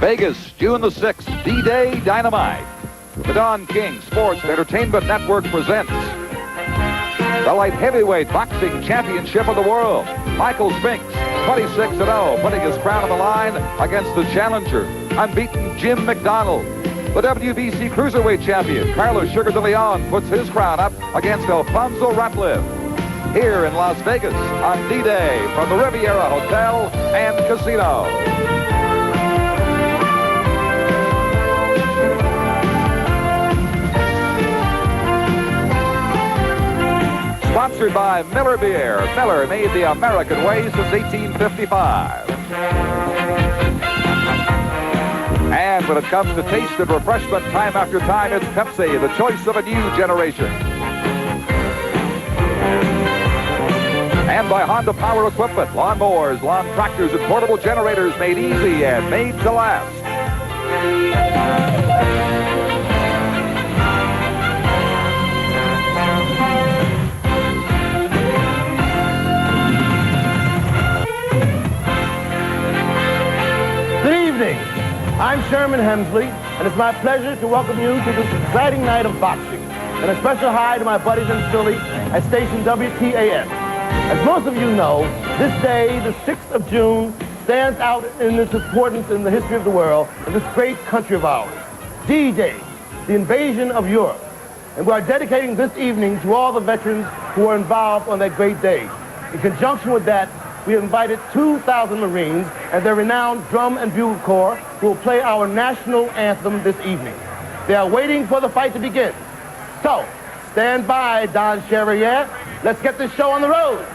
Vegas, June the 6th, D-Day Dynamite. The Don King Sports and Entertainment Network presents the light heavyweight boxing championship of the world. Michael Spinks, 26-0, putting his crown on the line against the challenger, unbeaten Jim McDonald. The WBC Cruiserweight champion, Carlos Sugar de Leon, puts his crown up against Alfonzo Ratliff. Here in Las Vegas on D-Day from the Riviera Hotel and Casino. Sponsored by Miller Beer. Miller made the American way since 1855. And when it comes to taste and refreshment time after time, it's Pepsi, the choice of a new generation. And by Honda Power Equipment, lawnmowers, lawn tractors, and portable generators made easy and made to last. I'm Sherman Hemsley, and it's my pleasure to welcome you to this exciting night of boxing. And a special hi to my buddies in Philly at station WTAS. As most of you know, this day, the 6th of June, stands out in its importance in the history of the world in this great country of ours. D-Day, the invasion of Europe. And we are dedicating this evening to all the veterans who were involved on that great day. In conjunction with that, we have invited 2,000 Marines and their renowned drum and bugle corps who will play our national anthem this evening. They are waiting for the fight to begin. So, stand by, Don Chevalier. Let's get this show on the road.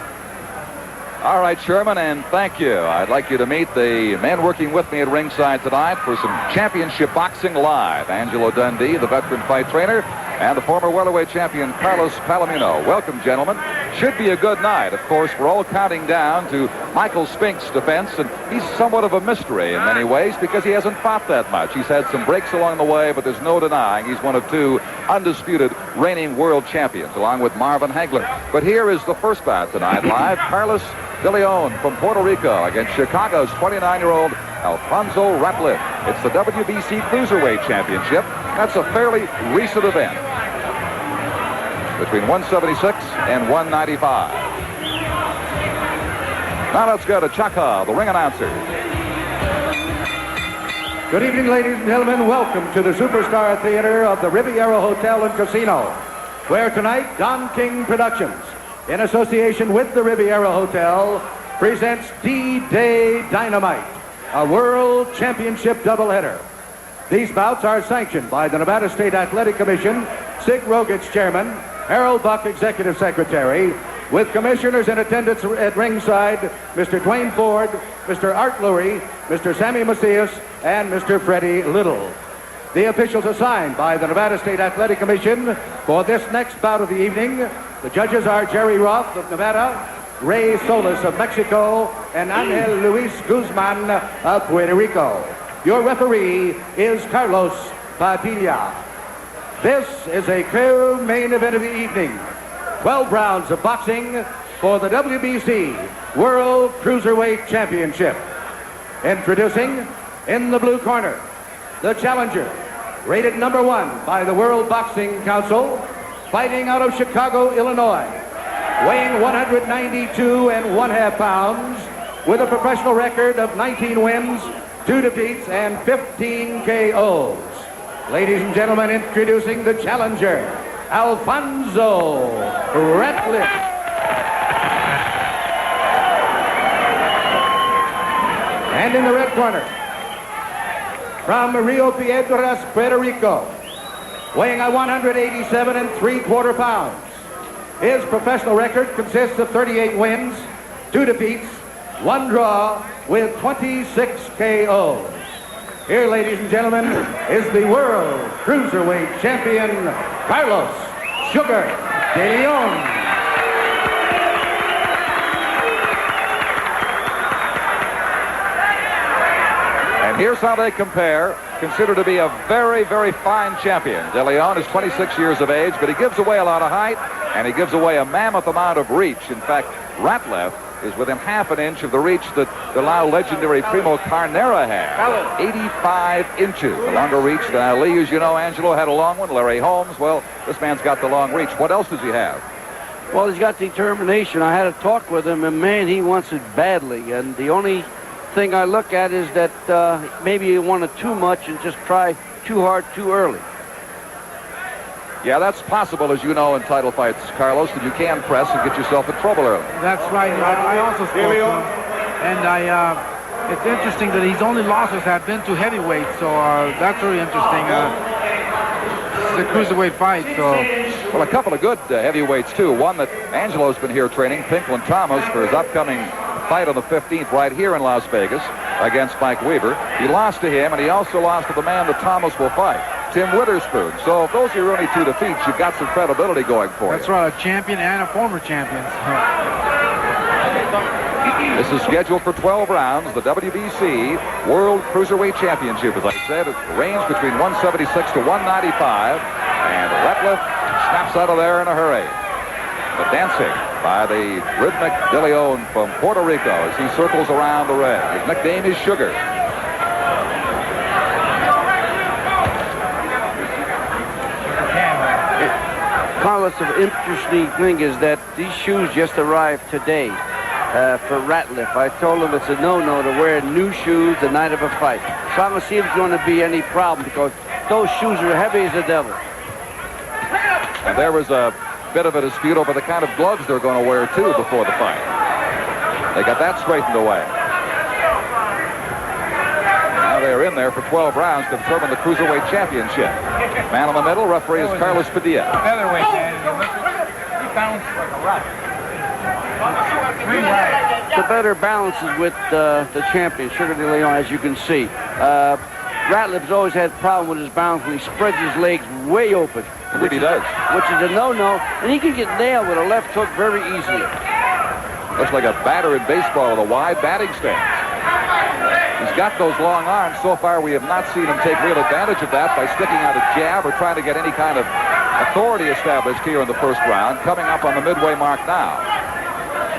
All right, Sherman, and thank you. I'd like you to meet the men working with me at ringside tonight for some championship boxing live. Angelo Dundee, the veteran fight trainer, and the former welterweight champion, Carlos Palomino. Welcome, gentlemen. Should be a good night. Of course, we're all counting down to Michael Spinks' defense, and he's somewhat of a mystery in many ways because he hasn't fought that much. He's had some breaks along the way, but there's no denying he's one of two undisputed reigning world champions, along with Marvin Hagler. But here is the first bout tonight live. Carlos de Leon from Puerto Rico against Chicago's 29-year-old Alfonzo Ratliff. It's the WBC Cruiserweight Championship. That's a fairly recent event between 176 and 195. Now let's go to Chaka, the ring announcer. Good evening, ladies and gentlemen. Welcome to the Superstar Theater of the Riviera Hotel and Casino, where tonight Don King Productions, in association with the Riviera Hotel, presents D-Day Dynamite, a World Championship doubleheader. These bouts are sanctioned by the Nevada State Athletic Commission, Sig Rogich, Chairman, Harold Buck, Executive Secretary, with commissioners in attendance at ringside, Mr. Dwayne Ford, Mr. Art Lurie, Mr. Sammy Macias, and Mr. Freddie Little. The officials assigned by the Nevada State Athletic Commission for this next bout of the evening. The judges are Jerry Roth of Nevada, Ray Solis of Mexico, and Angel Luis Guzman of Puerto Rico. Your referee is Carlos Padilla. This is a clear main event of the evening. 12 rounds of boxing for the WBC World Cruiserweight Championship. Introducing, in the blue corner, the challenger, rated number 1 by the World Boxing Council, fighting out of Chicago, Illinois, weighing 192 1/2 pounds, with a professional record of 19 wins, 2 defeats, and 15 KOs. Ladies and gentlemen, introducing the challenger, Alfonzo Ratliff. And in the red corner, from Rio Piedras, Puerto Rico, weighing 187 3/4 pounds. His professional record consists of 38 wins, 2 defeats, 1 draw, with 26 KOs. Here, ladies and gentlemen, is the World Cruiserweight Champion, Carlos Sugar de Leon. And here's how they compare. Considered to be a very, very fine champion. De Leon is 26 years of age, but he gives away a lot of height, and he gives away a mammoth amount of reach. In fact, Ratliff is within half an inch of the reach that the now legendary Primo Carnera had. 85 inches. The longer reach. Lee, as you know, Angelo, had a long one. Larry Holmes, well, this man's got the long reach. What else does he have? Well, he's got determination. I had a talk with him, and man, he wants it badly. And the only thing I look at is that maybe he wanted too much and just try too hard too early. Yeah, that's possible, as you know, in title fights, Carlos, that you can press and get yourself in trouble early. That's right. I also spoke to him, and it's interesting that his only losses have been to heavyweights, so that's very interesting. It's a cruiserweight fight, so... Well, a couple of good heavyweights, too. One that Angelo's been here training, Pinklin Thomas, for his upcoming fight on the 15th right here in Las Vegas against Mike Weaver. He lost to him, and he also lost to the man that Thomas will fight, Tim Witherspoon. So if those are your only two defeats, you've got some credibility going for you. That's right, a champion and a former champion. This is scheduled for 12 rounds. The WBC World Cruiserweight Championship, as I said, it range between 176 to 195. And Ratliff snaps out of there in a hurry. The dancing by the rhythmic De Leon from Puerto Rico as he circles around the ring. His nickname is Sugar. Carlos, the interesting thing is that these shoes just arrived today for Ratliff. I told him it's a no-no to wear new shoes the night of a fight. So I'm going to see if there's going to be any problem because those shoes are heavy as the devil. And there was a bit of a dispute over the kind of gloves they're going to wear, too, before the fight. They got that straightened away. Now they're in there for 12 rounds to determine the Cruiserweight Championship. Man in the middle, referee is Carlos Padilla. Featherweight, he bounced like a rock. The better balance is with the champion, Sugar De Leon, as you can see. Ratliff's always had a problem with his balance when he spreads his legs way open. Which he does. Which is a no-no, and he can get nailed with a left hook very easily. Looks like a batter in baseball with a wide batting stance. He's got those long arms. So far, we have not seen him take real advantage of that by sticking out a jab or trying to get any kind of authority established here in the first round. Coming up on the midway mark now.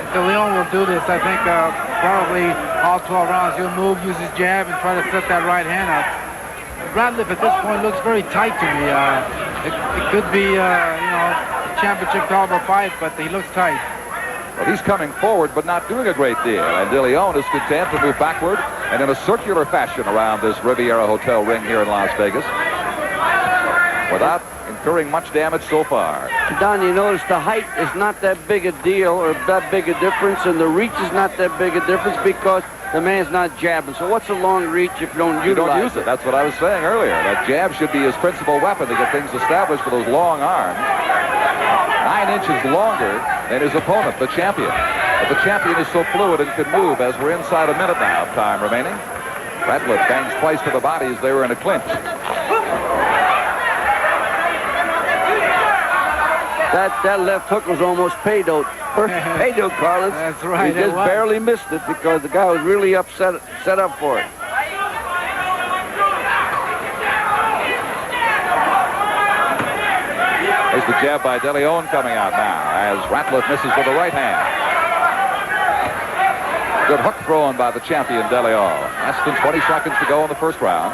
De Leon will do this. I think probably all 12 rounds he'll move, use his jab, and try to set that right hand up. Ratliff at this point looks very tight to me. It could be, a championship caliber fight, but he looks tight. Well, he's coming forward, but not doing a great deal. And De Leon is content to move backward and in a circular fashion around this Riviera Hotel ring here in Las Vegas without incurring much damage so far. Don, you notice the height is not that big a deal or that big a difference, and the reach is not that big a difference because the man's not jabbing. So what's a long reach if you don't utilize it? That's what I was saying earlier. That jab should be his principal weapon to get things established with those long arms. 9 inches longer than his opponent, the champion. But the champion is so fluid and can move as we're inside a minute now of time remaining. Ratliff bangs twice to the body as they were in a clinch. That left hook was almost pay dirt, Carlos. That's right. He just barely missed it because the guy was really set up for it. There's the jab by De Leon coming out now as Ratliff misses with the right hand. Good hook thrown by the champion De Leon. Less than 20 seconds to go in the first round.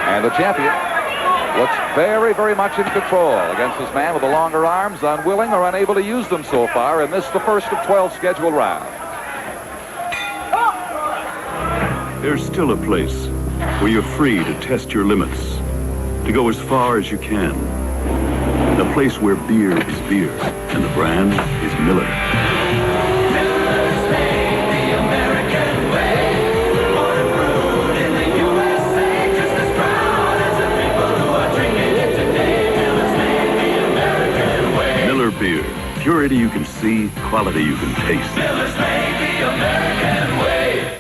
And the champion looks very, very much in control against this man with the longer arms, unwilling or unable to use them so far, and this the first of 12 scheduled rounds. There's still a place where you're free to test your limits, to go as far as you can. A place where beer is beer, and the brand is Miller. Beer. Purity you can see, quality you can taste. Miller's made the American way.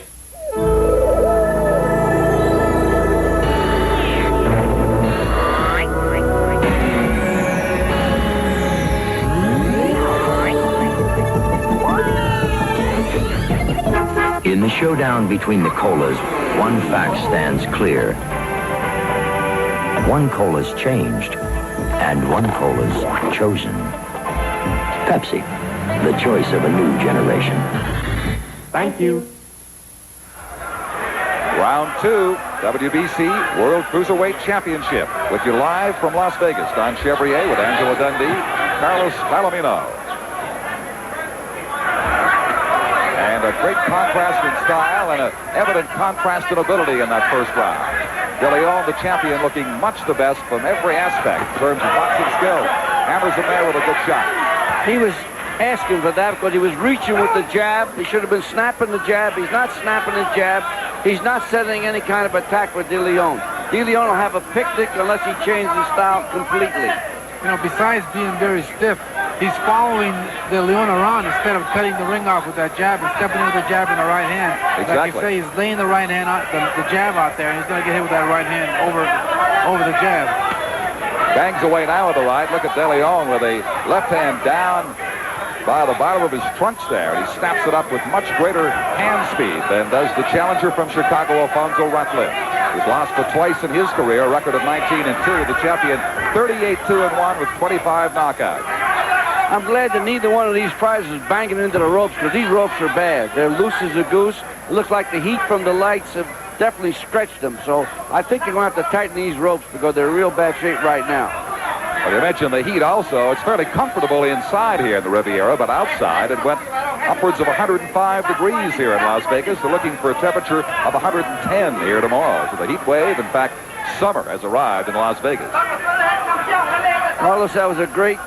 In the showdown between the colas, one fact stands clear. One cola's changed, and one cola's chosen. Pepsi, the choice of a new generation. Thank you. Round 2, WBC World Cruiserweight Championship. With you live from Las Vegas, Don Chevrier with Angelo Dundee, Carlos Palomino. And a great contrast in style and an evident contrast in ability in that first round. De Leon, the champion, looking much the best from every aspect in terms of boxing skill. Hammers him there with a good shot. He was asking for that because he was reaching with the jab. He should have been snapping the jab. He's not snapping his jab. He's not setting any kind of attack with De Leon. De Leon will have a picnic unless he changes his style completely. You know, besides being very stiff, he's following De Leon around instead of cutting the ring off with that jab and stepping in with the jab in the right hand. Exactly. Like you say, he's laying the right hand, the jab out there, and he's going to get hit with that right hand over the jab. Bangs away now with the right. Look at De Leon with a left hand down by the bottom of his trunks there. He snaps it up with much greater hand speed than does the challenger from Chicago, Alfonzo Ratliff. He's lost for twice in his career, a record of 19-2. The champion, 38-2-1 with 25 knockouts. I'm glad that neither one of these fighters is banging into the ropes because these ropes are bad. They're loose as a goose. It looks like the heat from the lights have definitely stretched them. So I think you're going to have to tighten these ropes because they're in real bad shape right now. Well, you mentioned the heat also. It's fairly comfortable inside here in the Riviera, but outside it went upwards of 105 degrees here in Las Vegas. They're looking for a temperature of 110 here tomorrow. So the heat wave, in fact, summer has arrived in Las Vegas. Carlos, that was a great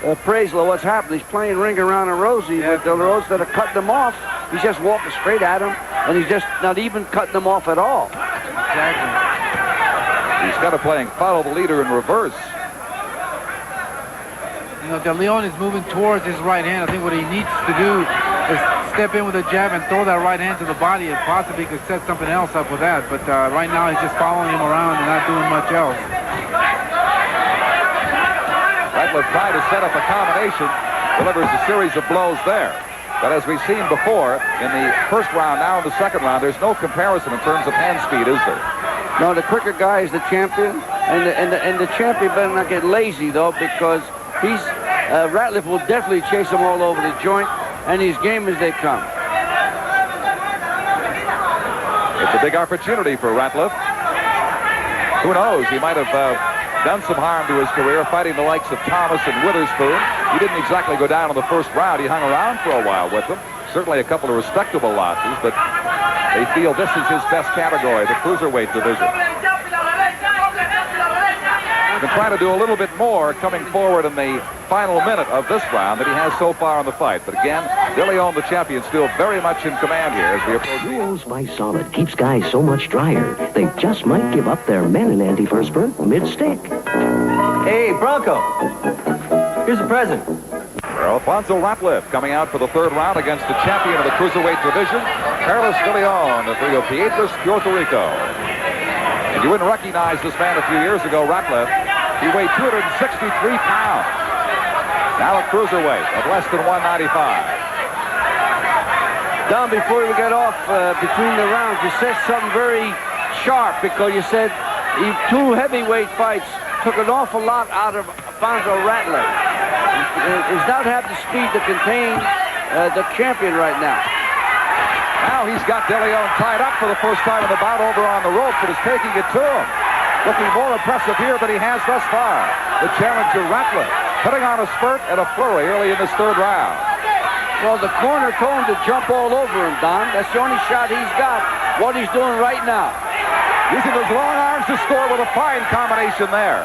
appraisal of what's happened. He's playing ring around a Rosie, but De Leon, instead of cutting them off, he's just walking straight at him, and he's just not even cutting them off at all. Exactly. He's kind of playing follow the leader in reverse. You know, De Leon is moving towards his right hand. I think what he needs to do is step in with a jab and throw that right hand to the body and possibly could set something else up with that. But right now he's just following him around and not doing much else. Ratliff tried to set up a combination, delivers a series of blows there. But as we've seen before, in the first round, now in the second round, there's no comparison in terms of hand speed, is there? No, the quicker guy is the champion, and the champion better not get lazy, though, because he's Ratliff will definitely chase him all over the joint, and he's game as they come. It's a big opportunity for Ratliff. Who knows? He might have done some harm to his career fighting the likes of Thomas and Witherspoon. He didn't exactly go down in the first round. He hung around for a while with them. Certainly a couple of respectable losses, but they feel this is his best category, the Cruiserweight division. He's trying to do a little bit more coming forward in the final minute of this round than he has so far in the fight. But again, De Leon, the champion, still very much in command here as we approach. Duo Spice Solid keeps guys so much drier, they just might give up their men in antiperspirant mid-stick. Hey, Bronco, here's a present. Alfonzo Ratliff coming out for the third round against the champion of the Cruiserweight division, Carlos De Leon of Rio Piedras, Puerto Rico. And you wouldn't recognize this man a few years ago, Ratliff. He weighed 263 pounds. Now at cruiserweight at less than 195. Don, before we get off between the rounds, you said something very sharp because you said two heavyweight fights took an awful lot out of Alfonzo Ratliff. He's not have the speed to contain the champion right now. Now he's got De Leon tied up for the first time in the bout over on the rope, but is taking it to him. Looking more impressive here than he has thus far. The challenger Ratliff putting on a spurt and a flurry early in this third round. Well, the corner told him to jump all over him, Don. That's the only shot he's got, what he's doing right now. Using those long arms to score with a fine combination there.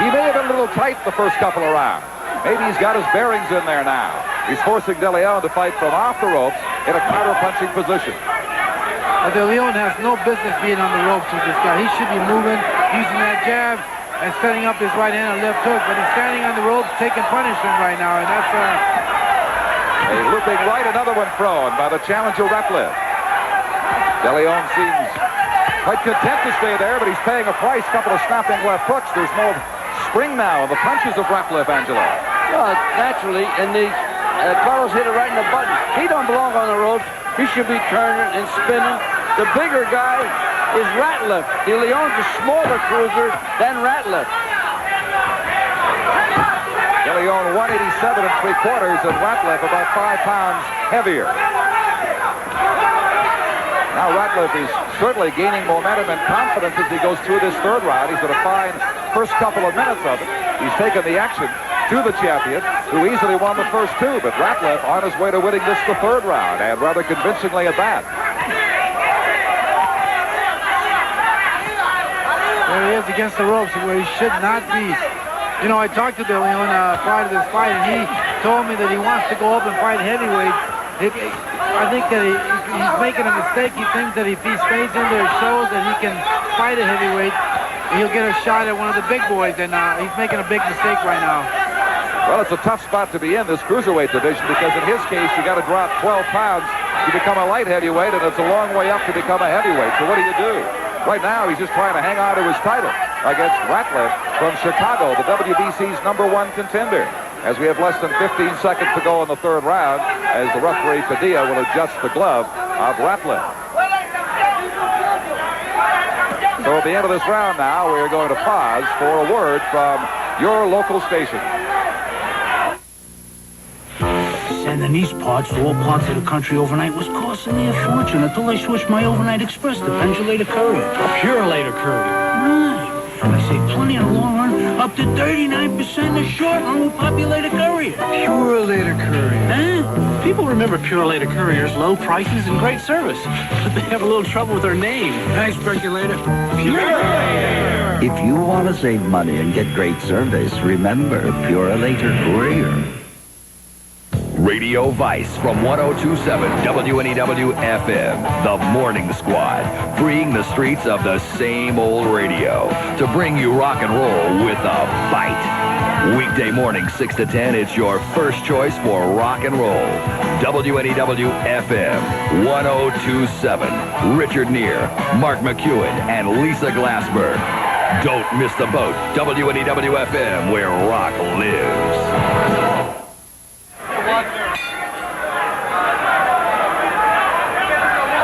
He may have been a little tight the first couple of rounds. Maybe he's got his bearings in there now. He's forcing De Leon to fight from off the ropes in a counter-punching position. De Leon has no business being on the ropes with this guy. He should be moving, using that jab, and setting up his right hand and left hook. But he's standing on the ropes, taking punishment right now, and that's a looping right, another one thrown by the challenger Ratliff. De Leon seems quite content to stay there, but he's paying a price. Couple of snapping left hooks. There's more spring now in the punches of Ratliff, Angelo. Well, naturally, and Carlos hit it right in the button. He don't belong on the ropes. He should be turning and spinning. The bigger guy is Ratliff. De Leon's a smaller cruiser than Ratliff. De Leon 187 3/4, and Ratliff about 5 pounds heavier. Now Ratliff is certainly gaining momentum and confidence as he goes through this third round. He's going to find first couple of minutes of it. He's taken the action to the champion, who easily won the first two, but Ratliff on his way to winning this the third round, and rather convincingly at that. There he is against the ropes where he should not be. You know, I talked to De Leon prior to this fight, and he told me that he wants to go up and fight heavyweight. I think that he's making a mistake. He thinks that if he stays in there, it shows that he can fight a heavyweight. He'll get a shot at one of the big boys, and he's making a big mistake right now. Well, it's a tough spot to be in, this cruiserweight division, because in his case, you got to drop 12 pounds to become a light heavyweight, and it's a long way up to become a heavyweight. So what do? Right now, he's just trying to hang on to his title against Ratliff from Chicago, the WBC's #1 contender. As we have less than 15 seconds to go in the third round, as the referee Padilla will adjust the glove of Ratliff. So at the end of this round now, we're going to pause for a word from your local station. Sending these parts to all parts of the country overnight was costing me a fortune until I switched my overnight express to Pendulator Courier. Purelator Courier. Right. I save plenty in the long run, up to 39% in the short run with Populator Courier. Purelator Courier. Huh? People remember Purelator Courier's low prices and great service, but they have a little trouble with their name. Thanks, Percolator. Purelator! If you want to save money and get great service, remember Purelator Courier. Radio Vice from 102.7 WNEW FM, the Morning Squad, freeing the streets of the same old radio to bring you rock and roll with a bite. Weekday morning 6 to 10, it's your first choice for rock and roll. WNEW FM 102.7, Richard Neer, Mark McEwen, and Lisa Glassberg. Don't miss the boat, WNEW FM, where rock lives.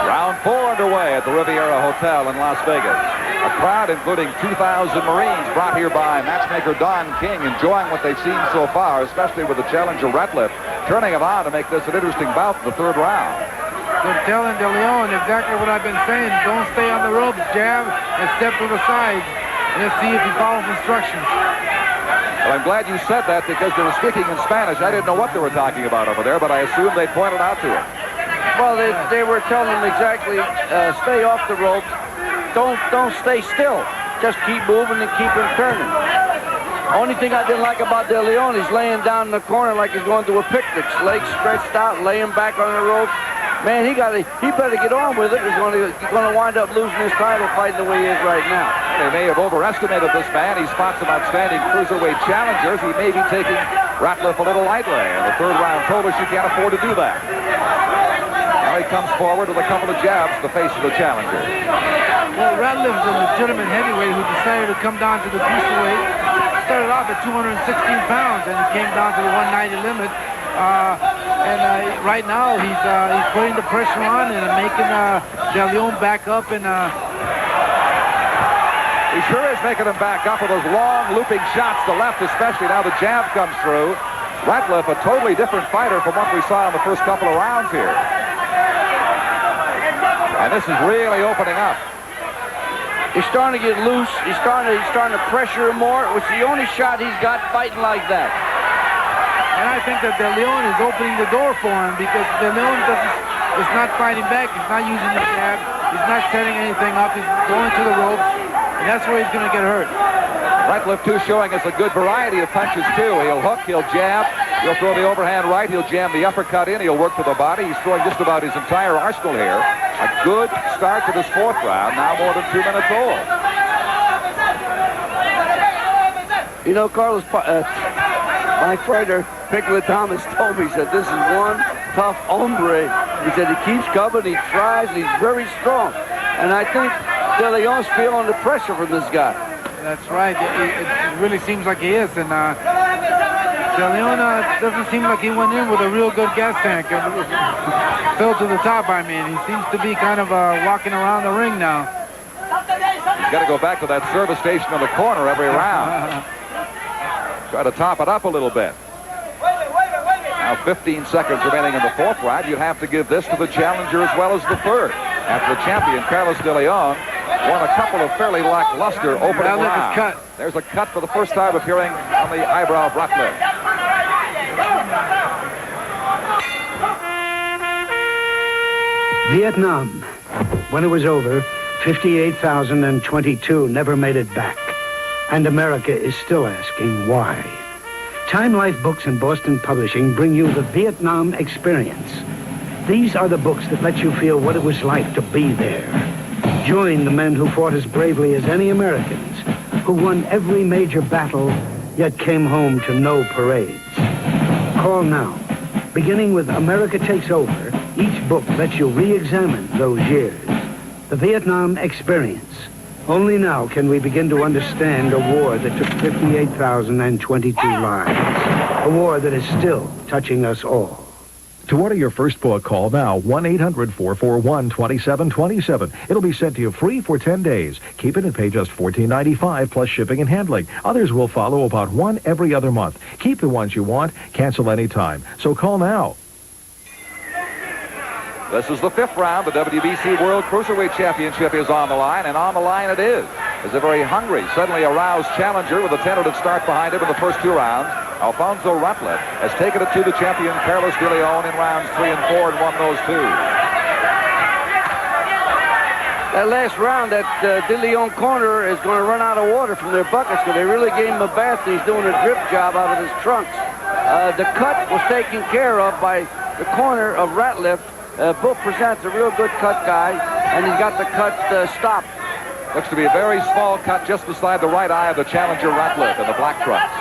Round 4 underway at the Riviera Hotel in Las Vegas. A crowd including 2,000 Marines brought here by matchmaker Don King, enjoying what they've seen so far, especially with the challenger Ratliff turning it on to make this an interesting bout in the third round. They're telling De Leon exactly what I've been saying. Don't stay on the ropes, jab, and step to the side. Let's see if he follows instructions. Well, I'm glad you said that because they were speaking in Spanish. I didn't know what they were talking about over there, but I assumed they pointed out to him. Well, they were telling him exactly, stay off the ropes. Don't stay still. Just keep moving and keep him turning. Only thing I didn't like about De Leon, he's laying down in the corner like he's going through a picnic. Legs stretched out, laying back on the ropes. Man, he better get on with it. He's going to wind up losing his title fighting the way he is right now. They may have overestimated this man. He's fought some outstanding cruiserweight challengers. He may be taking Ratliff a little lightly, and the third round told us you can't afford to do that. Now he comes forward with a couple of jabs to the face of the challenger. Well, Ratliff's a legitimate heavyweight who decided to come down to the cruiserweight. Started off at 216 pounds, and he came down to the 190 limit. Right now he's putting the pressure on and making De Leon back up, and he sure is making him back up with those long looping shots to left, especially now the jab comes through. Ratliff, a totally different fighter from what we saw in the first couple of rounds here. And this is really opening up. He's starting to get loose. He's starting to pressure him more. It was the only shot he's got fighting like that. And I think that De Leon is opening the door for him because De Leon is not fighting back. He's not using the jab. He's not setting anything up. He's going to the ropes, and that's where he's going to get hurt. Ratliff, too, showing us a good variety of punches, too. He'll hook, he'll jab, he'll throw the overhand right, he'll jam the uppercut in, he'll work to the body. He's throwing just about his entire arsenal here. A good start to this fourth round, now more than 2 minutes old. You know, Carlos, my fighter, Pickler Thomas, told me, he said, this is one tough hombre. He said he keeps coming, he tries, and he's very strong. And I think De Leon's feeling the pressure from this guy. That's right. It really seems like he is. And De Leon doesn't seem like he went in with a real good gas tank. Filled to the top, I mean. He seems to be kind of walking around the ring now. He's got to go back to that service station in the corner every round. Try to top it up a little bit. Now 15 seconds remaining in the fourth round. You'd have to give this to the challenger as well as the third. After the champion, Carlos de Leon, won a couple of fairly lackluster opening rounds. Cut. There's a cut for the first time appearing on the eyebrow of Ratliff. Vietnam. When it was over, 58,022 never made it back. And America is still asking why. Time Life Books and Boston Publishing bring you the Vietnam Experience. These are the books that let you feel what it was like to be there. Join the men who fought as bravely as any Americans, who won every major battle, yet came home to no parades. Call now. Beginning with America Takes Over, each book lets you re-examine those years. The Vietnam Experience. Only now can we begin to understand a war that took 58,022 lives. A war that is still touching us all. To order your first book, call now 1-800-441-2727. It'll be sent to you free for 10 days. Keep it and pay just $14.95 plus shipping and handling. Others will follow about one every other month. Keep the ones you want. Cancel anytime. So call now. This is the fifth round. The WBC World Cruiserweight Championship is on the line, and on the line it is. As a very hungry, suddenly aroused challenger with a tentative start behind him in the first two rounds, Alfonzo Ratliff has taken it to the champion Carlos de Leon in rounds 3 and 4 and won those two. That last round, that de Leon corner is going to run out of water from their buckets because they really gave him a bath. He's doing a drip job out of his trunks. The cut was taken care of by the corner of Ratliff. Bull presents a real good cut guy, and he's got the cut stopped. Looks to be a very small cut just beside the right eye of the challenger Ratliff in the black trunks.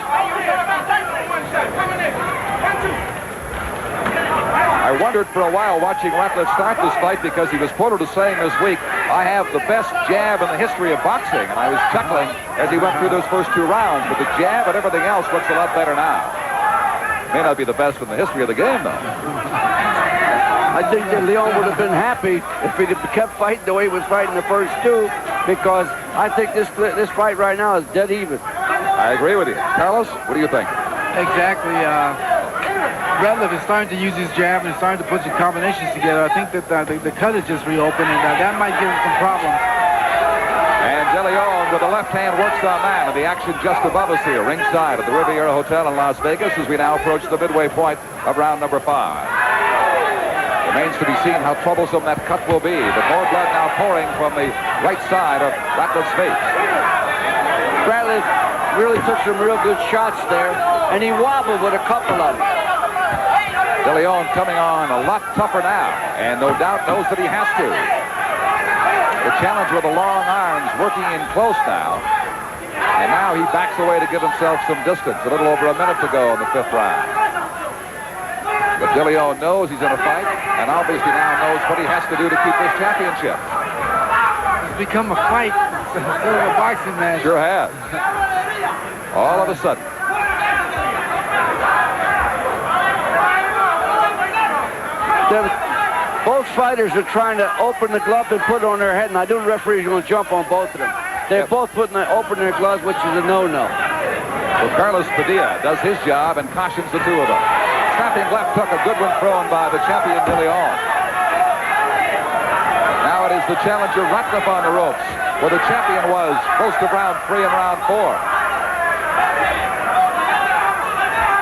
I wondered for a while watching Ratliff start this fight because he was quoted as saying this week, I have the best jab in the history of boxing, and I was chuckling as he went through those first two rounds, but the jab and everything else looks a lot better now. May not be the best in the history of the game, though. I think that Leon would have been happy if he had kept fighting the way he was fighting the first two, because I think this fight right now is dead even. I agree with you. Carlos, what do you think? Exactly. Ratliff is starting to use his jab and starting to put some combinations together. I think that the cut is just reopened, and that might give him some problems. And De Leon with the left hand works on that, and the action just above us here, ringside at the Riviera Hotel in Las Vegas as we now approach the midway point of round number 5. Remains to be seen how troublesome that cut will be, but more blood now pouring from the right side of Ratliff's face. Ratliff really took some real good shots there, and he wobbled with a couple of them. De Leon coming on a lot tougher now, and no doubt knows that he has to. The challenger with the long arms working in close now, and now he backs away to give himself some distance, a little over a minute to go in the fifth round. But De Leon knows he's in a fight, and obviously now knows what he has to do to keep this championship. It's become a fight instead of a boxing match. Sure has. All of a sudden. Both fighters are trying to open the glove and put it on their head, and I do the referee's going to jump on both of them. They're both open their gloves, which is a no-no. Well, Carlos Padilla does his job and cautions the two of them. Snapping left hook, a good one thrown by the champion De Leon. Now it is the challenger Ratliff on the ropes, where the champion was most of round 3 and round 4.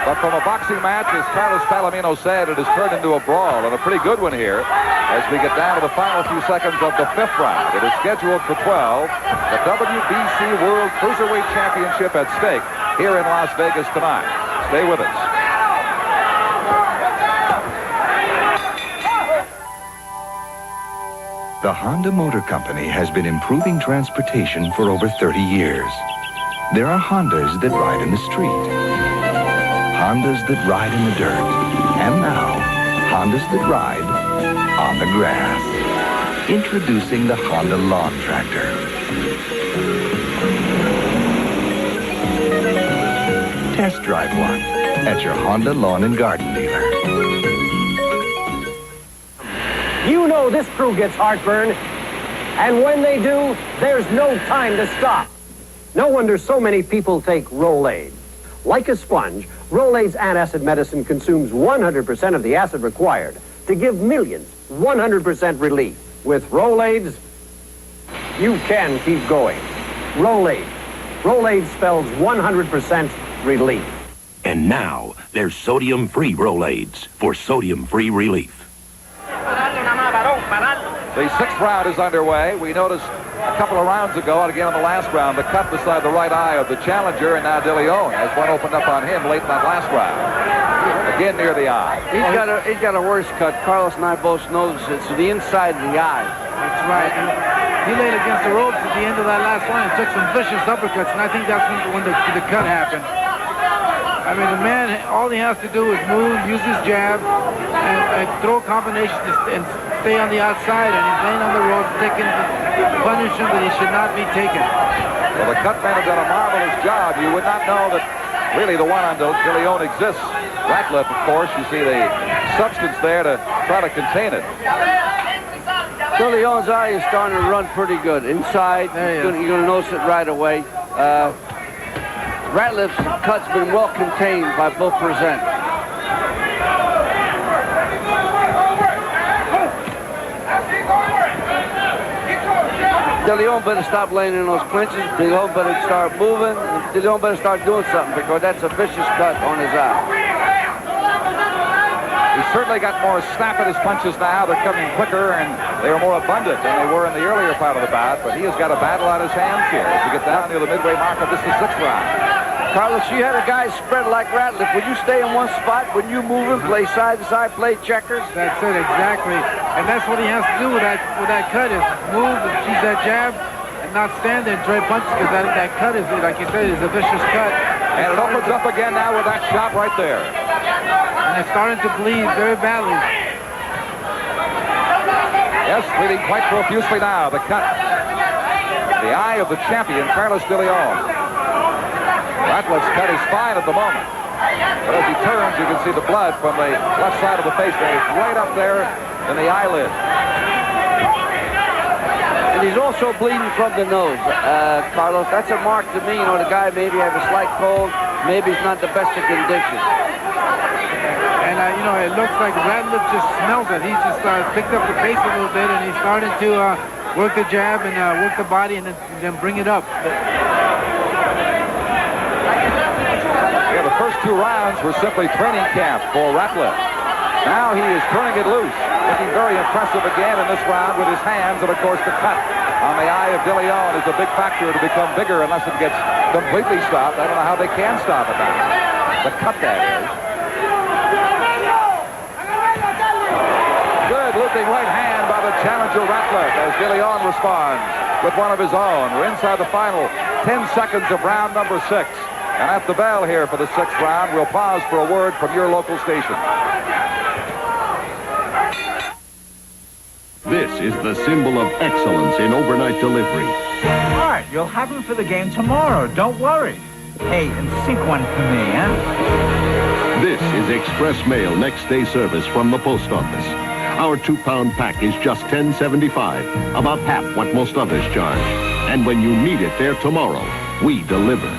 But from a boxing match, as Carlos Palomino said, it has turned into a brawl, and a pretty good one here as we get down to the final few seconds of the fifth round. It is scheduled for 12. The WBC World Cruiserweight Championship at stake here in Las Vegas tonight. Stay with us. The Honda Motor Company has been improving transportation for over 30 years. There are Hondas that ride in the street, Hondas that ride in the dirt, and now, Hondas that ride on the grass. Introducing the Honda Lawn Tractor. Test drive one at your Honda Lawn and Garden dealer. You know this crew gets heartburn, and when they do, there's no time to stop. No wonder so many people take Rolaids. Like a sponge, Rolaids antacid medicine consumes 100% of the acid required to give millions 100% relief. With Rolaids, you can keep going. Rolaids. Rolaids spells 100% relief. And now, there's sodium-free Rolaids for sodium-free relief. The sixth round is underway. We noticed a couple of rounds ago, and again in the last round, the cut beside the right eye of the challenger, and now De Leon has one opened up on him late in that last round. Again near the eye. He's got a worse cut. Carlos and I both noticed it. It's the inside of the eye. That's right. He laid against the ropes at the end of that last round and took some vicious uppercuts, and I think that's when the cut happened. I mean, the man, all he has to do is move, use his jab, and throw combinations and stay on the outside, and he's laying on the ropes, taking punishment that he should not be taken. Well, the cut man has done a marvelous job. You would not know that really the one on De Leon exists. Ratliff, of course, you see the substance there to try to contain it. De Leon's eye is starting to run pretty good. Inside, you're going to notice it right away. Ratliff's cut's been well contained by both present. De Leon better stop laying in those clinches. De Leon better start moving. De Leon better start doing something because that's a vicious cut on his eye. He's certainly got more snap in his punches now. They're coming quicker, and they are more abundant than they were in the earlier part of the bout, but he has got a battle on his hands here as we get down near the midway mark of this the sixth round. Carlos, you had a guy spread like Ratliff. Would you stay in one spot? Would you move and play side to side, play checkers? That's it, exactly. And that's what he has to do with that cut is move and choose that jab and not stand there and trade punches because that cut is, like you said, is a vicious cut. And it opens up again now with that shot right there. And it's starting to bleed very badly. Yes, bleeding quite profusely now. The cut. The eye of the champion, Carlos De Leon. Ratliff's cut is fine at the moment. But as he turns, you can see the blood from the left side of the face. It's right up there in the eyelid. And he's also bleeding from the nose, Carlos. That's a mark to me. You know, the guy maybe has a slight cold. Maybe he's not the best of condition. And, you know, it looks like Ratliff just smells it. He just picked up the pace a little bit, and he started to work the jab and work the body and then bring it up. Yeah, the first two rounds were simply training camp for Ratliff. Now he is turning it loose, looking very impressive again in this round with his hands, and of course the cut on the eye of De Leon is a big factor to become bigger unless it gets completely stopped. I don't know how they can stop it now. The cut, that is. Good looping right hand by the challenger Ratliff as De Leon responds with one of his own. We're inside the final 10 seconds of round number 6. And at the bell here for the sixth round, we'll pause for a word from your local station. This is the symbol of excellence in overnight delivery. Art, you'll have them for the game tomorrow. Don't worry. Hey, and sink one for me, huh? This is express mail next day service from the post office. Our 2-pound pack is just $10.75, about half what most others charge. And when you need it there tomorrow, we deliver.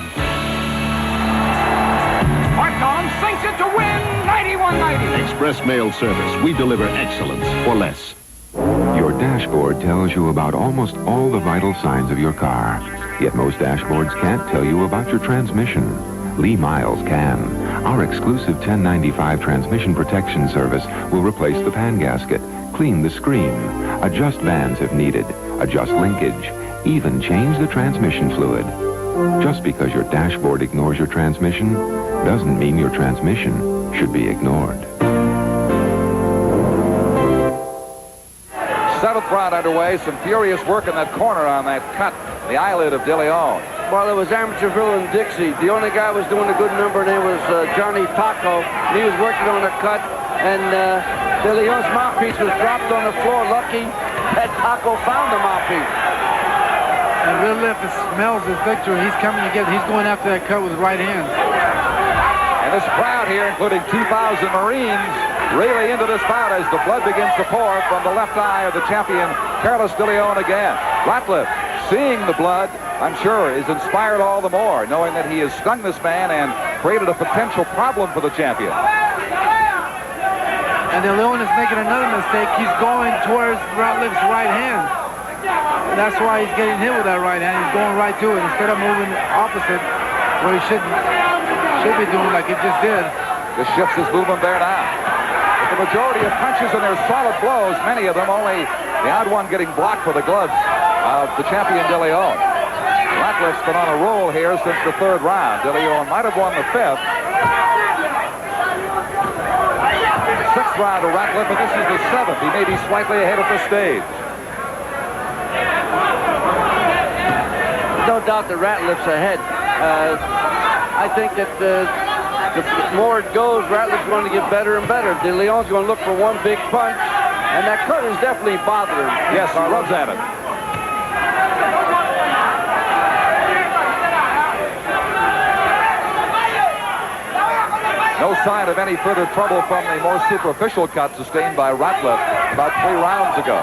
Marcon sinks it to win 91.90. Express mail service. We deliver excellence for less. Your dashboard tells you about almost all the vital signs of your car. Yet most dashboards can't tell you about your transmission. Lee Miles can. Our exclusive $10.95 transmission protection service will replace the pan gasket, clean the screen, adjust bands if needed, adjust linkage, even change the transmission fluid. Just because your dashboard ignores your transmission doesn't mean your transmission should be ignored. Seventh round underway. Some furious work in that corner on that cut, the eyelid of De Leon. Well, it was Amateurville and Dixie. The only guy who was doing a good number name was Johnny Taco. He was working on a cut, and De Leon's mouthpiece was dropped on the floor. Lucky that Taco found the mouthpiece. And Ratliff smells his victory. He's coming to get it. He's going after that cut with his right hand. And this crowd here, including 2,000 Marines, really into this bout as the blood begins to pour from the left eye of the champion, Carlos De Leon again. Ratliff, seeing the blood, I'm sure, is inspired all the more, knowing that he has stung this man and created a potential problem for the champion. And De Leon is making another mistake. He's going towards Ratliff's right hand. And that's why he's getting hit with that right hand. He's going right to it instead of moving opposite where he should be doing like he just did. Just shifts his movement there now. With the majority of punches and their solid blows, many of them only the odd one getting blocked for the gloves of the champion De Leon. Ratliff's been on a roll here since the third round. De Leon might have won the fifth. Sixth round of Ratliff, but this is the seventh. He may be slightly ahead at this stage. No doubt that Ratliff's ahead. I think that the more it goes, Ratliff's going to get better and better. De Leon's going to look for one big punch, and that cut is definitely bothering him. Yes, he rubs at it. No sign of any further trouble from the more superficial cut sustained by Ratliff about 3 rounds ago.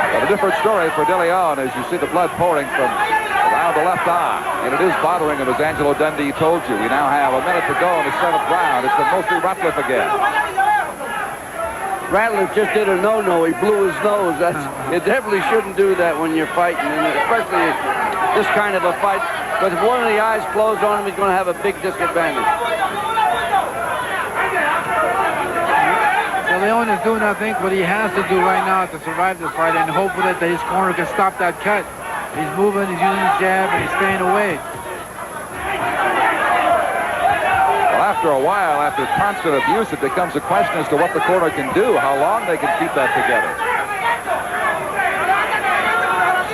But a different story for De Leon as you see the blood pouring from around the left eye. And it is bothering him, as Angelo Dundee told you. We now have a minute to go in the 7th round. It's mostly Ratliff again. Ratliff just did a no-no. He blew his nose. It definitely shouldn't do that when you're fighting, and especially this kind of a fight. But if one of the eyes closed on him, he's going to have a big disadvantage. De Leon is doing, I think, what he has to do right now to survive this fight and hope that his corner can stop that cut. He's moving, he's using his jab, and he's staying away. Well, after a while, after constant abuse, it becomes a question as to what the corner can do, how long they can keep that together.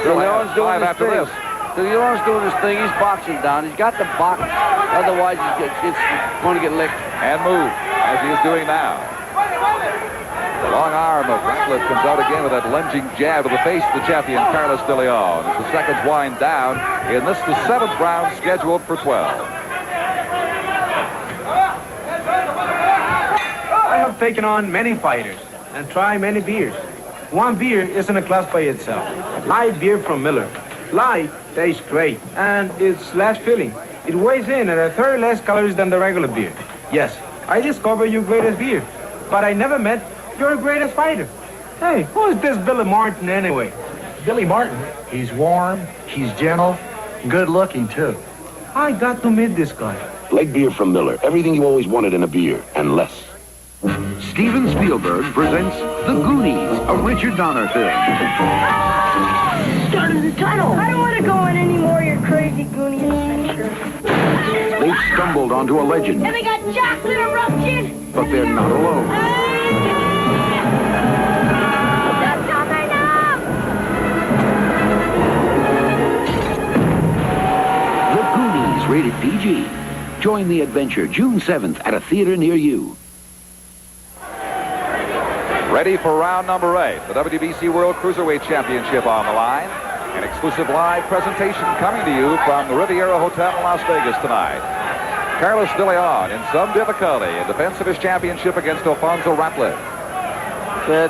De Leon's doing his after thing. This. De Leon's doing his thing. He's boxing down. He's got to box. Otherwise, it's going to get licked. And move, as he is doing now. The long arm of Ratliff comes out again with that lunging jab to the face of the champion, Carlos De Leon. As the seconds wind down, in this, the 7th round scheduled for 12. I have taken on many fighters and tried many beers. One beer isn't a class by itself. Light beer from Miller. Light tastes great, and it's less filling. It weighs in at a third less calories than the regular beer. Yes, I discovered your greatest beer, but I never met your greatest fighter. Hey, who is this Billy Martin anyway? Billy Martin? He's warm, he's gentle, good looking too. I got to meet this guy. Light beer from Miller. Everything you always wanted in a beer, and less. Steven Spielberg presents The Goonies, a Richard Donner film. Start of the tunnel. I don't want to go in anymore, you crazy Goonies adventure. They've stumbled onto a legend, And they got chocolate eruption. but they're not alone. They're coming up. The Goonies, rated PG. Join the adventure June 7th at a theater near you. Ready for round number 8. The WBC World Cruiserweight Championship on the line. An exclusive live presentation coming to you from the Riviera Hotel in Las Vegas tonight. Carlos De Leon in some difficulty in defense of his championship against Alfonzo Ratliff.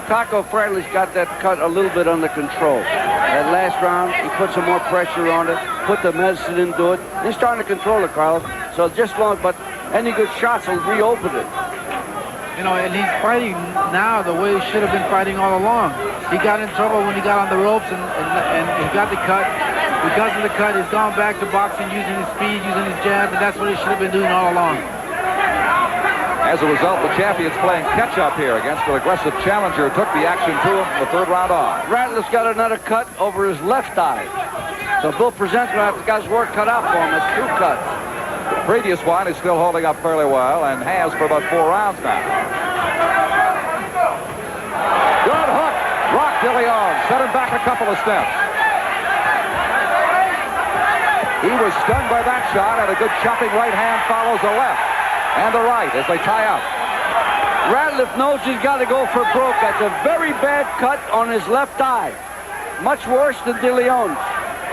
Taco Fratliff's got that cut a little bit under control. That last round, he put some more pressure on it, put the medicine into it. He's starting to control it, Carlos. So just long, but any good shots will reopen it. You know, and he's fighting now the way he should have been fighting all along. He got in trouble when he got on the ropes and he got the cut. Because of the cut, he's gone back to boxing, using his speed, using his jab, and that's what he should have been doing all along. As a result, the champion's playing catch-up here against an aggressive challenger who took the action to him from the 3rd round on. Ratliff's got another cut over his left eye. So Bill Present's going to have to get his work cut out for him. That's 2 cuts. The previous one is still holding up fairly well and has for about 4 rounds now. Good hook. Rock De Leon. Set him back a couple of steps. He was stunned by that shot, and a good chopping right hand follows the left and the right as they tie up. Ratliff knows he's got to go for broke. That's a very bad cut on his left eye. Much worse than De Leon's.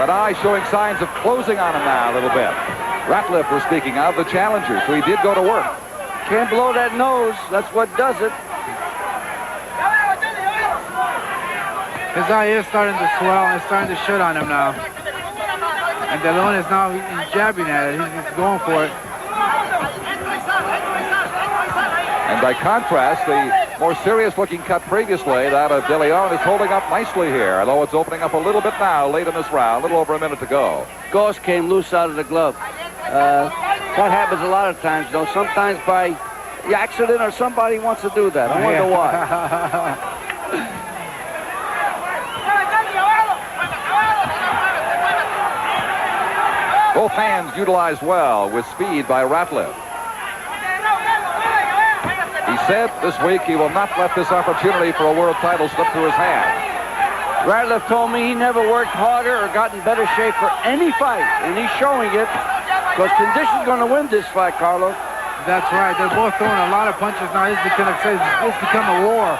That eye showing signs of closing on him now a little bit. Ratliff, we're speaking of, the challenger, so he did go to work. Can't blow that nose. That's what does it. His eye is starting to swell and it's starting to shut on him now. And De Leon is now jabbing at it. He's going for it. And by contrast, the more serious-looking cut previously, that of De Leon, is holding up nicely here, although it's opening up a little bit now, late in this round, a little over a minute to go. Gauze came loose out of the glove. That happens a lot of times, though. Sometimes by accident or somebody wants to do that. I wonder why. Both hands utilized well with speed by Ratliff. He said this week he will not let this opportunity for a world title slip through his hand. Ratliff told me he never worked harder or got in better shape for any fight, and he's showing it because condition's going to win this fight, Carlos. That's right. They're both throwing a lot of punches now. It's become a war.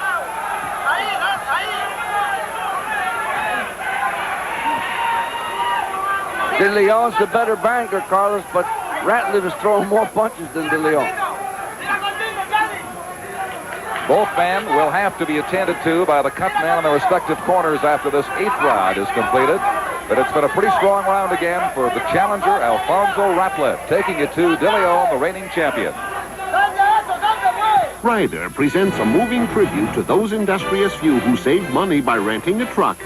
De Leon's the better banker, Carlos, but Ratliff is throwing more punches than De Leon. Both men will have to be attended to by the cut men in their respective corners after this 8th round is completed. But it's been a pretty strong round again for the challenger, Alfonzo Ratliff, taking it to De Leon, the reigning champion. Ryder presents a moving tribute to those industrious few who saved money by renting a truck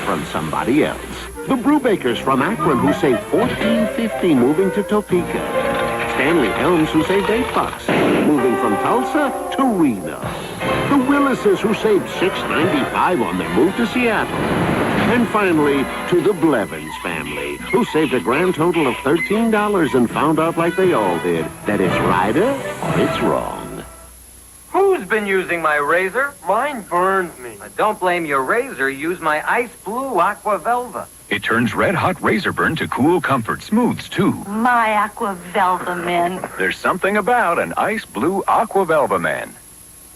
from somebody else. The Brewbakers from Akron who saved $14.50 moving to Topeka. Stanley Helms who saved $8 moving from Tulsa to Reno. The Willises who saved $6.95 on their move to Seattle. And finally, to the Blevins family, who saved a grand total of $13 and found out, like they all did, that it's Ryder or it's wrong. Who's been using my razor? Mine burns me. Don't blame your razor. Use my Ice Blue Aqua Velva. It turns red-hot razor burn to cool comfort. Smooths, too. My Aqua Velva Men. There's something about an Ice Blue Aqua Velva Man.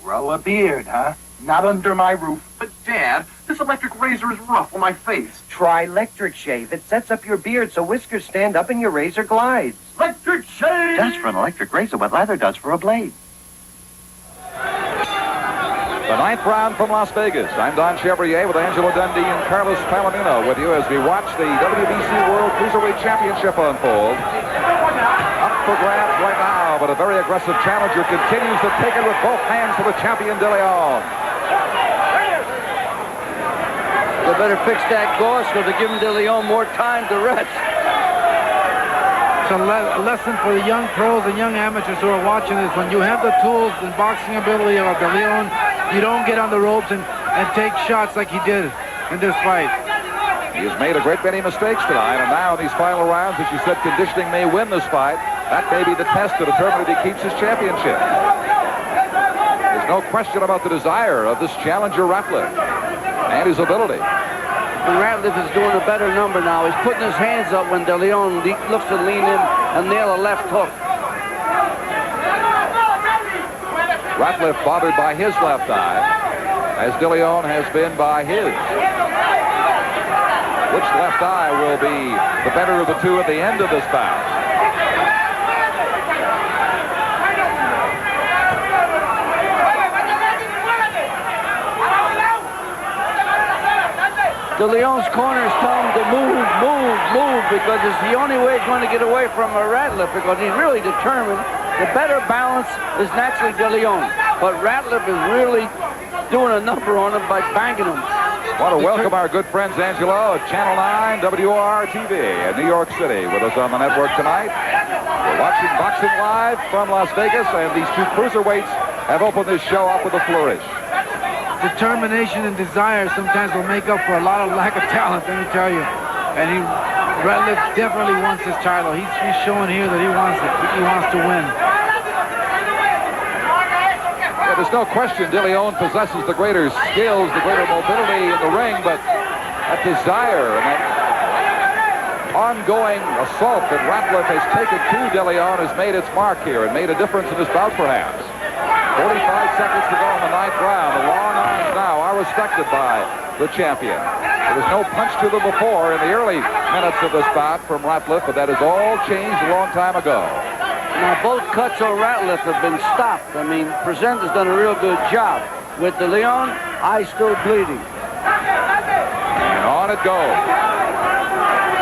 Grow a beard, huh? Not under my roof. But, Dad, this electric razor is rough on my face. Try Electric Shave. It sets up your beard so whiskers stand up and your razor glides. Electric Shave! That's for an electric razor what leather does for a blade. The 9th round from Las Vegas. I'm Don Chevrier with Angelo Dundee and Carlos Palomino with you as we watch the WBC World Cruiserweight Championship unfold. Up for grabs right now, but a very aggressive challenger continues to take it with both hands to the champion, De Leon. They better fix that gauze so they're giving De Leon more time to rest. It's a lesson for the young pros and young amateurs who are watching this. When you have the tools and boxing ability of De Leon, you don't get on the ropes and take shots like he did in this fight. He has made a great many mistakes tonight, and now in these final rounds, as you said, conditioning may win this fight. That may be the test to determine if he keeps his championship. There's no question about the desire of this challenger, Ratliff, and his ability. Ratliff is doing a better number now. He's putting his hands up when De Leon looks to lean in and nail a left hook. Ratliff bothered by his left eye, as De Leon has been by his. Which left eye will be the better of the two at the end of this bout? De Leon's corner is telling him to move, because it's the only way he's going to get away from a Ratliff, because he's really determined. The better balance is naturally De Leon, but Ratliff is really doing a number on him by banging him. I want to welcome our good friends Angelo at Channel 9 WR-TV in New York City with us on the network tonight. We're watching Boxing Live from Las Vegas, and these two cruiserweights have opened this show up with a flourish. Determination and desire sometimes will make up for a lot of lack of talent, let me tell you. And Ratliff definitely wants this title. He's showing here that he wants it. He wants to win. Yeah, there's no question De Leon possesses the greater skills, the greater mobility in the ring, but that desire and that ongoing assault that Ratliff has taken to De Leon has made its mark here and made a difference in this bout, perhaps. 45 seconds to go in the 9th round. The long arms now are respected by the champion. There was no punch to them before in the early minutes of this bout from Ratliff, but that has all changed a long time ago. Now, both cuts on Ratliff have been stopped. I mean, Presenter's done a real good job. With De Leon, eye still bleeding. And on it goes.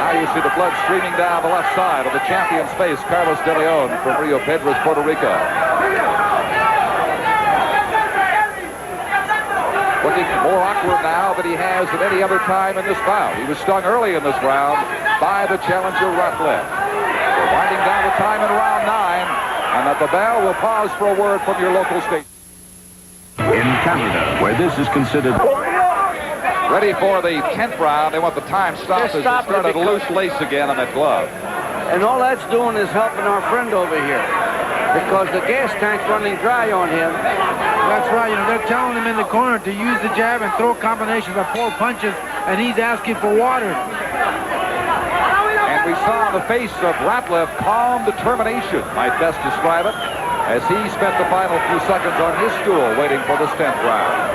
Now you see the blood streaming down the left side of the champion's face, Carlos De Leon from Rio Piedras, Puerto Rico. Looking more awkward now than he has at any other time in this bout. He was stung early in this round by the challenger Ratliff. We're winding down the time in round 9, and at the bell, we'll pause for a word from your local station. In Canada, where this is considered... Ready for the 10th round. They want the time stopped as they started a loose lace again on that glove. And all that's doing is helping our friend over here, because the gas tank's running dry on him. That's right. You know, they're telling him in the corner to use the jab and throw combinations of 4 punches, and he's asking for water. And we saw on the face of Ratliff calm determination, might best describe it, as he spent the final few seconds on his stool waiting for this 10th round.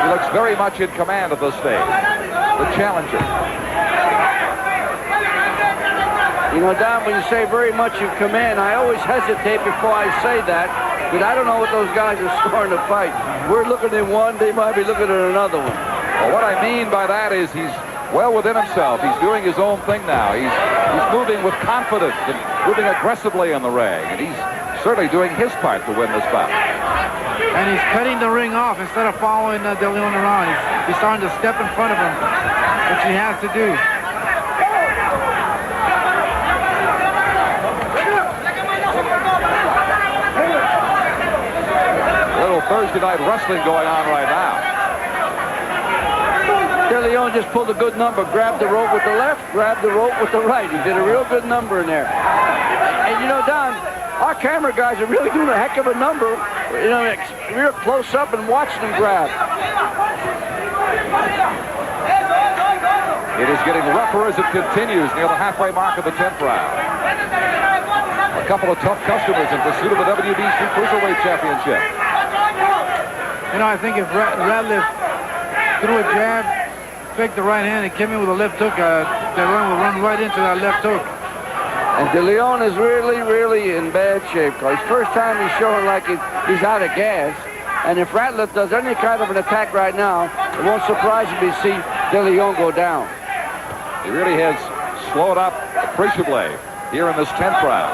He looks very much in command of this stage, the challenger. You know, Don, when you say very much in command, I always hesitate before I say that, because I don't know what those guys are scoring to fight. We're looking at one, they might be looking at another one. Well, what I mean by that is he's well within himself. He's doing his own thing now. He's moving with confidence and moving aggressively in the ring, and he's certainly doing his part to win this bout. And he's cutting the ring off instead of following De Leon around. He's starting to step in front of him, which he has to do. A little Thursday night wrestling going on right now. De Leon just pulled a good number. Grabbed the rope with the left, grabbed the rope with the right. He did a real good number in there. And you know, Don, our camera guys are really doing a heck of a number. You know, real close up and watching them grab. It is getting rougher as it continues near the halfway mark of the 10th round. A couple of tough customers in pursuit of the WBC Cruiserwt Championship. You know, I think if Ratliff threw a jab, faked the right hand, and came in with a left hook, De Leon will run right into that left hook. And De Leon is really, really in bad shape, because first time he's showing like he's out of gas. And if Ratliff does any kind of an attack right now, it won't surprise me to see De Leon go down. He really has slowed up appreciably here in this 10th round.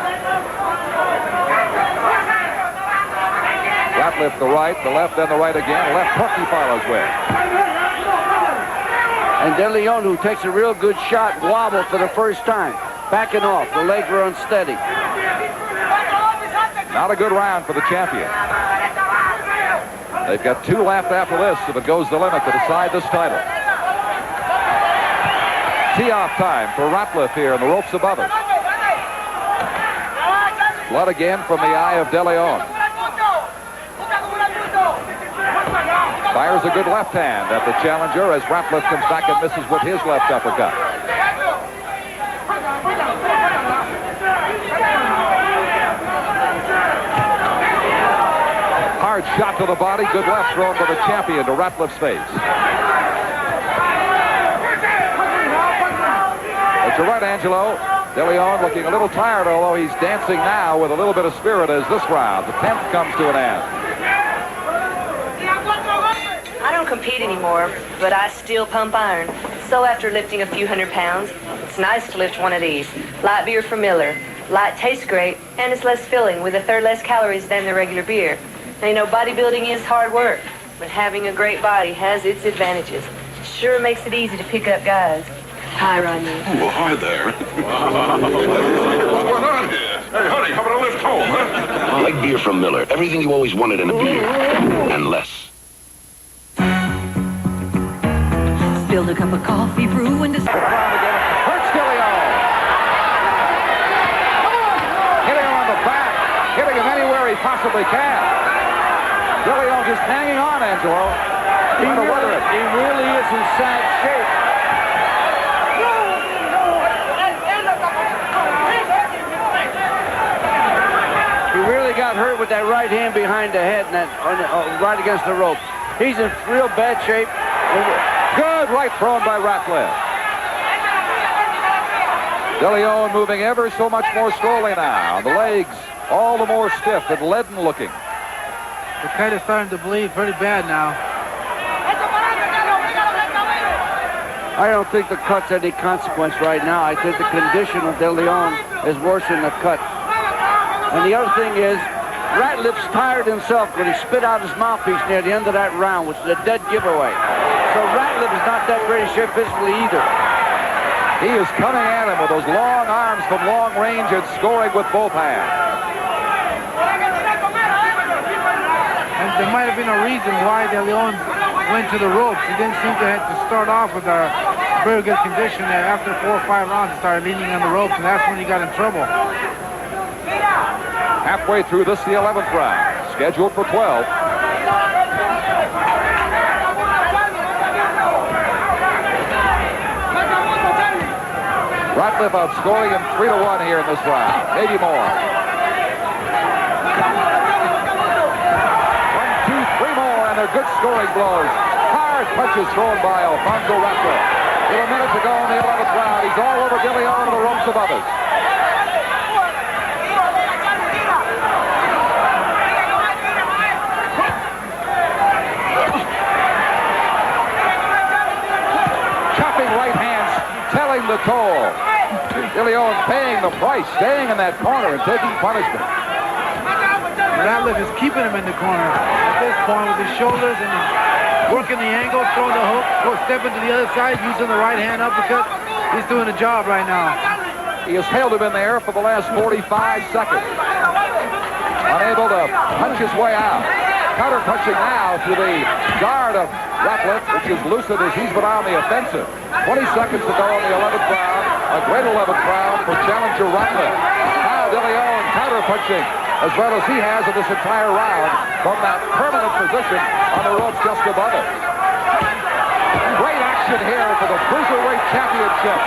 Ratliff the right, the left, then the right again. Left hook he follows with. And De Leon, who takes a real good shot, wobble for the first time. Backing off. The legs were unsteady. Not a good round for the champion. They've got 2 left after this if it goes the limit to decide this title. Tee-off time for Ratliff here, and the ropes above us. Blood again from the eye of De Leon. Fires a good left hand at the challenger as Ratliff comes back and misses with his left uppercut. Hard shot to the body. Good left thrown by the champion to Ratliff's face. But you're right, Angelo. De Leon looking a little tired, although he's dancing now with a little bit of spirit as this round, the 10th, comes to an end. I don't compete anymore, but I still pump iron. So after lifting a few hundred pounds, it's nice to lift one of these. Light beer from Miller. Light tastes great, and it's less filling with 1/3 less calories than the regular beer. Now, you know, bodybuilding is hard work, but having a great body has its advantages. It sure makes it easy to pick up guys. Hi, Rodney. Oh, hi there. What's going on here? Hey, honey, how about a lift home, huh? Light beer from Miller. Everything you always wanted in a beer. And less. Spilled a cup of coffee, brew, and Hurts De Leon. Hitting him on the back. Hitting him anywhere he possibly can. De Leon just hanging on, Angelo. He really is in sad shape. He really got hurt with that right hand behind the head and that right against the rope. He's in real bad shape. Good right thrown by Ratliff. De Leon moving ever so much more slowly now. The legs all the more stiff and leaden looking. The cut is starting to bleed pretty bad now. I don't think the cut's any consequence right now. I think the condition of De Leon is worse than the cut. And the other thing is, Ratliff's tired himself when he spit out his mouthpiece near the end of that round, which is a dead giveaway. So Ratliff is not that great a shape physically either. He is coming at him with those long arms from long range and scoring with both hands. And there might have been a reason why De Leon went to the ropes. He didn't seem to have to start off with a very good condition. After 4 or 5 rounds, he started leaning on the ropes, and that's when he got in trouble. Halfway through this, the 11th round, scheduled for 12. Ratliff outscoring him 3-1 here in this round, maybe more. 1, 2, 3 more, and they're good scoring blows. Hard punches thrown by Alfonzo Ratliff. With a minute to go in the 11th round, he's all over De Leon and the ropes of others. Chopping right hands, telling the toll. De Leon paying the price, staying in that corner and taking punishment. Ratliff is keeping him in the corner at this point with his shoulders and working the angle, throwing the hook, stepping to the other side, using the right hand uppercut. He's doing a job right now. He has held him in there for the last 45 seconds. Unable to punch his way out. Counter punching now to the guard of Ratliff, which is lucid as he's been on the offensive. 20 seconds to go in the 11th round. A great 11th round for challenger Ratliff. Now De Leon counter punching as well as he has in this entire round from that permanent position on the ropes just above it. Great action here for the Cruiserwt Championship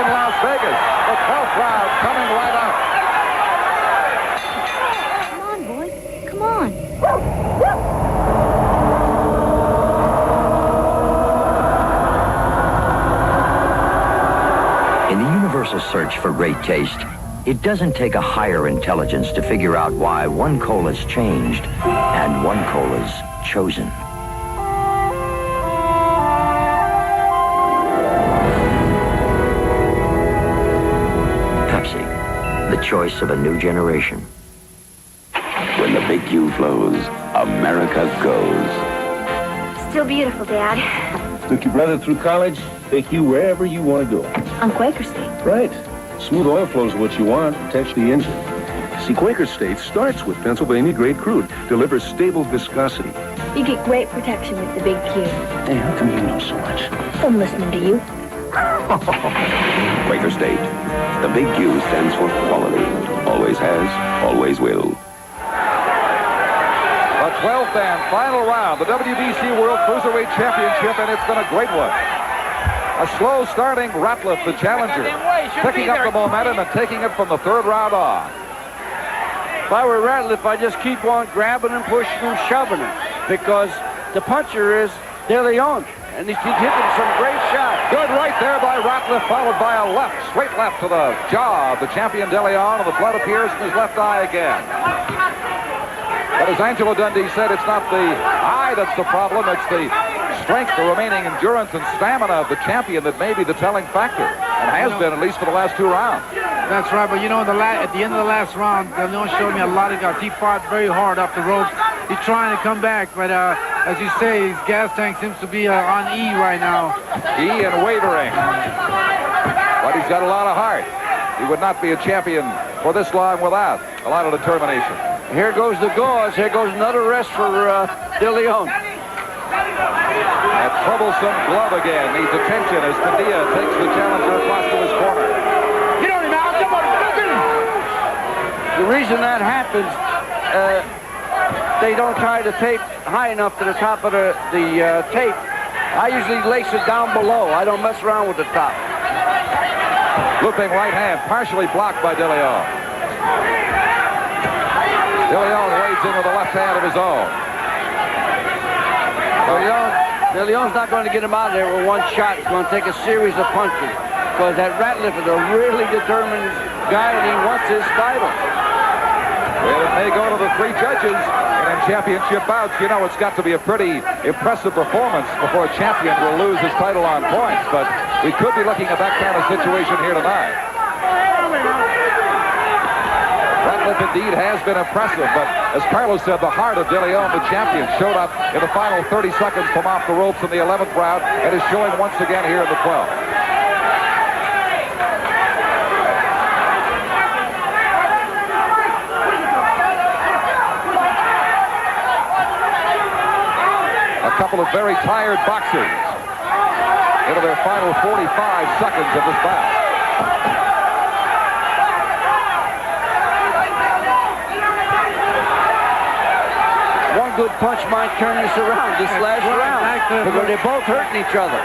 in Las Vegas. The 12th round coming right up. Come on, boys. Come on. In the universal search for great taste, it doesn't take a higher intelligence to figure out why one cola's changed and one cola's chosen. Pepsi, the choice of a new generation. When the big U flows, America goes. Still beautiful, Dad. Took your brother through college, take you wherever you want to go. On Quaker State. Right. Smooth oil flow is what you want, protects the engine. See, Quaker State starts with Pennsylvania-grade crude, delivers stable viscosity. You get great protection with the Big Q. Hey, how come you know so much? I'm listening to you. Quaker State. The big U stands for quality. Always has, always will. The 12th and final round, the WBC World Cruiserweight Championship, and it's been a great one. A slow starting Ratliff, the challenger, picking up the momentum and taking it from the 3rd round on. If I were Ratliff, I'd just keep on grabbing and pushing and shoving him because the puncher is De Leon, and he's hitting some great shots. Good right there by Ratliff, followed by a left, straight left to the jaw of the champion De Leon, and the blood appears in his left eye again. But as Angelo Dundee said, it's not the eye that's the problem, it's the strength, the remaining endurance and stamina of the champion that may be the telling factor, and has been at least for the last 2 rounds. That's right, but you know, at the end of the last round, De Leon showed me a lot of guts. He fought very hard up the ropes. He's trying to come back, but as you say, his gas tank seems to be on E right now. E and wavering. But he's got a lot of heart. He would not be a champion for this long without a lot of determination. Here goes the gauze. Here goes another rest for De Leon. That troublesome glove again needs attention as Padilla takes the challenger across to his corner. Get on him, Al. Come on, look at him. The reason that happens, they don't tie the tape high enough to the top of the tape. I usually lace it down below. I don't mess around with the top. Looping right hand, partially blocked by De Leon. De Leon wades in with the left hand of his own. De Leon's not going to get him out of there with one shot. He's going to take a series of punches because that Ratliff is a really determined guy and he wants his title. Well, it may go to the 3 judges, and in championship bouts, you know, it's got to be a pretty impressive performance before a champion will lose his title on points. But we could be looking at that kind of situation here tonight. Ratliff indeed has been impressive, but as Carlos said, the heart of De Leon, the champion, showed up in the final 30 seconds from off the ropes in the 11th round and is showing once again here in the 12th. A couple of very tired boxers into their final 45 seconds of this bout. One good punch might turn this around, this last round, because they're both hurting each other.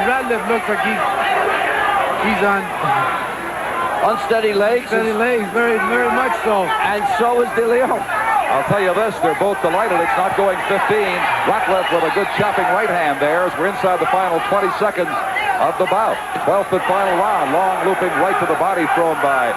Ratliff looks like he's on unsteady legs. Unsteady legs, very, very much so. And so is De Leon. I'll tell you this, they're both delighted it's not going 15. Ratliff with a good chopping right hand there as we're inside the final 20 seconds of the bout. 12th and final round, long looping right to the body thrown by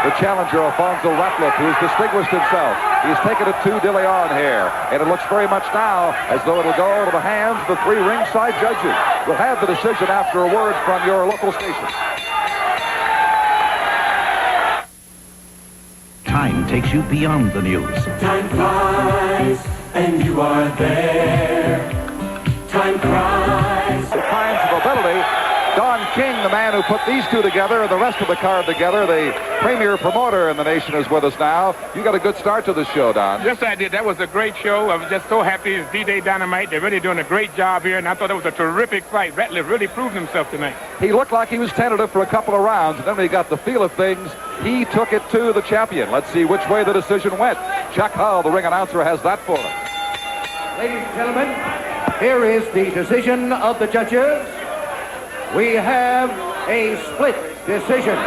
the challenger, Alfonzo Ratliff, who has distinguished himself. He's taken it to De Leon here, and it looks very much now as though it'll go to the hands of the three ringside judges. We'll have the decision after a word from your local station. Time takes you beyond the news. Time flies, and you are there. Time cries. The kinds of ability. Don King, the man who put these two together and the rest of the card together, the premier promoter in the nation, is with us now. You got a good start to the show, Don. Yes, I did. That was a great show. I was just so happy. It's D-Day Dynamite. They're really doing a great job here, and I thought it was a terrific fight. Ratliff really proved himself tonight. He looked like he was tentative for a couple of rounds, and then when he got the feel of things, he took it to the champion. Let's see which way the decision went. Chuck Hull, the ring announcer, has that for us. Ladies and gentlemen, here is the decision of the judges. We have a split decision.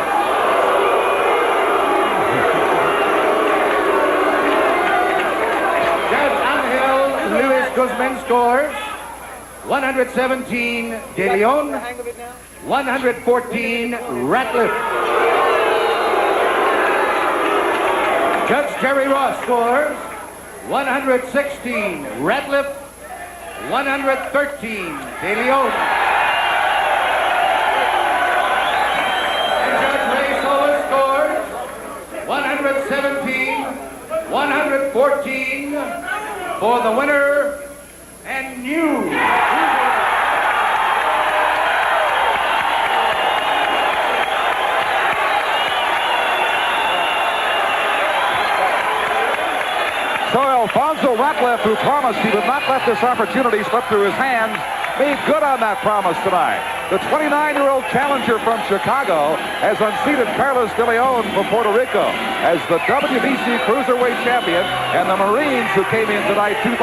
Judge Angel Luis Guzman scores 117 De Leon, 114 Ratliff. Judge Jerry Ross scores 116 Ratliff, 113 De Leon. And Judge Ray Solis scores 117, 114 for the winner and new. So Alfonzo Ratliff, who promised he would not let this opportunity slip through his hands, made good on that promise tonight. The 29-year-old challenger from Chicago has unseated Carlos De Leon from Puerto Rico as the WBC Cruiserweight champion, and the Marines, who came in tonight 2000.